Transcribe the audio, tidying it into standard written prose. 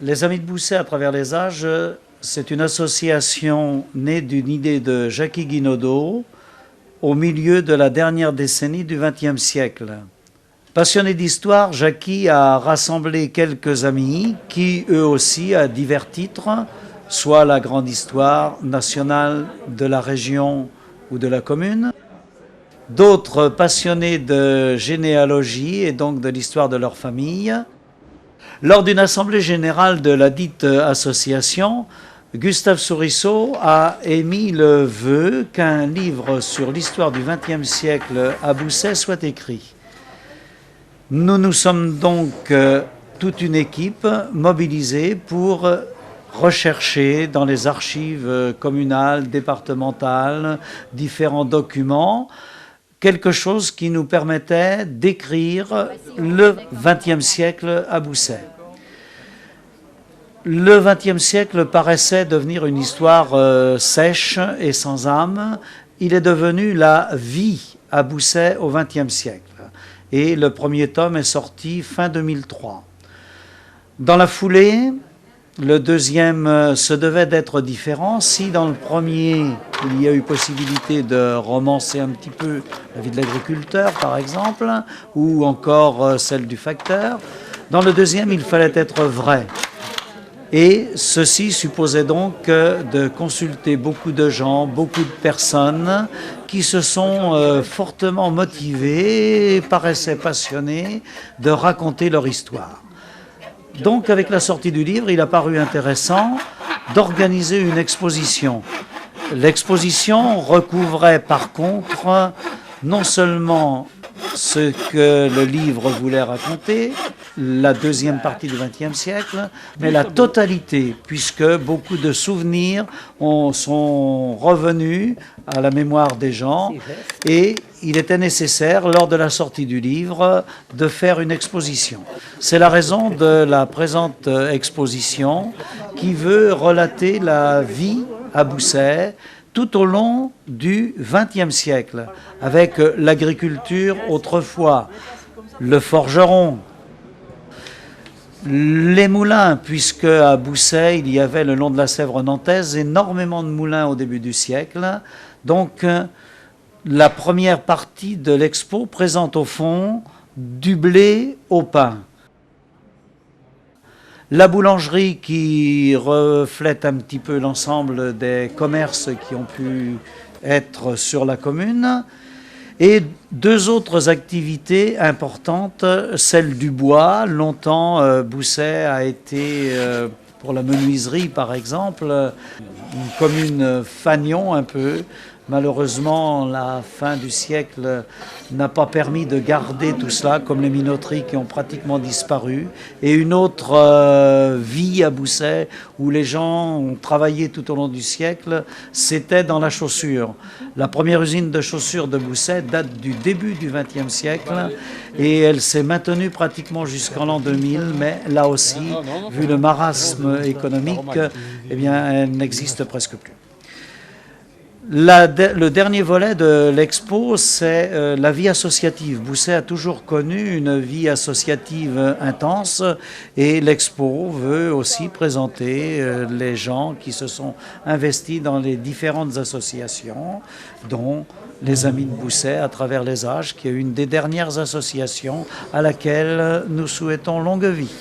Les Amis de Bousset à travers les âges, c'est une association née d'une idée de Jacky Guinaudot au milieu de la dernière décennie du XXe siècle. Passionné d'histoire, Jacky a rassemblé quelques amis qui, eux aussi, à divers titres, soit la grande histoire nationale de la région ou de la commune, d'autres passionnés de généalogie et donc de l'histoire de leur famille. Lors d'une assemblée générale de la dite association, Gustave Sourisseau a émis le vœu qu'un livre sur l'histoire du XXe siècle à Bousset soit écrit. Nous nous sommes donc toute une équipe mobilisée pour rechercher dans les archives communales, départementales, différents documents, quelque chose qui nous permettait d'écrire le XXe siècle à Bousset. Le XXe siècle paraissait devenir une histoire sèche et sans âme. Il est devenu la vie à Bousset au XXe siècle. Et le premier tome est sorti fin 2003. Dans la foulée, le deuxième se devait d'être différent. Si dans le premier, il y a eu possibilité de romancer un petit peu la vie de l'agriculteur, par exemple, ou encore celle du facteur, dans le deuxième, il fallait être vrai. Et ceci supposait donc de consulter beaucoup de gens, beaucoup de personnes qui se sont fortement motivés, paraissaient passionnés de raconter leur histoire. Donc avec la sortie du livre, il a paru intéressant d'organiser une exposition. L'exposition recouvrait par contre non seulement ce que le livre voulait raconter, la deuxième partie du XXe siècle, mais la totalité, puisque beaucoup de souvenirs sont revenus à la mémoire des gens, et il était nécessaire, lors de la sortie du livre, de faire une exposition. C'est la raison de la présente exposition qui veut relater la vie à Bousset tout au long du XXe siècle, avec l'agriculture autrefois, le forgeron, les moulins, puisque à Bousset, il y avait le long de la Sèvre nantaise énormément de moulins au début du siècle. Donc, la première partie de l'expo présente au fond du blé au pain. La boulangerie qui reflète un petit peu l'ensemble des commerces qui ont pu être sur la commune. Et deux autres activités importantes, celle du bois. Longtemps, Bousset a été, pour la menuiserie par exemple, une commune fanion un peu. Malheureusement, la fin du siècle n'a pas permis de garder tout cela, comme les minoteries qui ont pratiquement disparu. Et une autre vie à Bousset, où les gens ont travaillé tout au long du siècle, c'était dans la chaussure. La première usine de chaussures de Bousset date du début du XXe siècle, et elle s'est maintenue pratiquement jusqu'en l'an 2000, mais là aussi, vu le marasme économique, eh bien, elle n'existe presque plus. Le dernier volet de l'expo, c'est la vie associative. Bousset a toujours connu une vie associative intense et l'expo veut aussi présenter les gens qui se sont investis dans les différentes associations, dont les Amis de Bousset à travers les âges, qui est une des dernières associations à laquelle nous souhaitons longue vie.